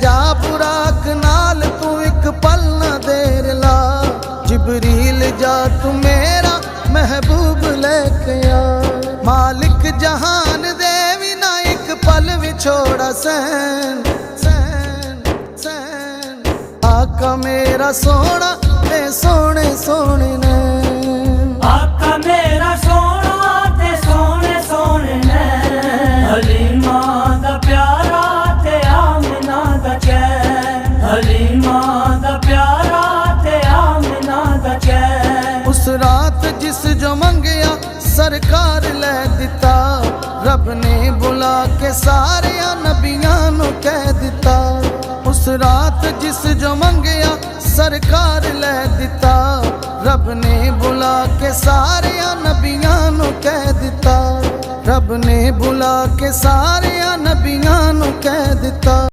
जा बुराक नाल तू एक पल न देर ला। जिबरील जा तू मेरा महबूब लेके आ। मालिक जहान दे भी ना एक पल विछोड़ा सैन सैन सैन। आका मेरा सोना ते सोने सोने ने। आका मेरा सोना ते सोने सोने ने। हलीमा दा प्यारा ते आमिना दा चैन। हलीमा दा प्यारा ते आमिना दा चैन। उस रात जिस जो मंगया सरकार ले दिता। रब ने बुला के सारे नबियां नू कह दिता। उस रात जिस जो मंगया सरकार ले दिता। रब ने बुला के सारे नबियां नू कह दिता। रब ने बुला के सारे नबियां नू कह दिता।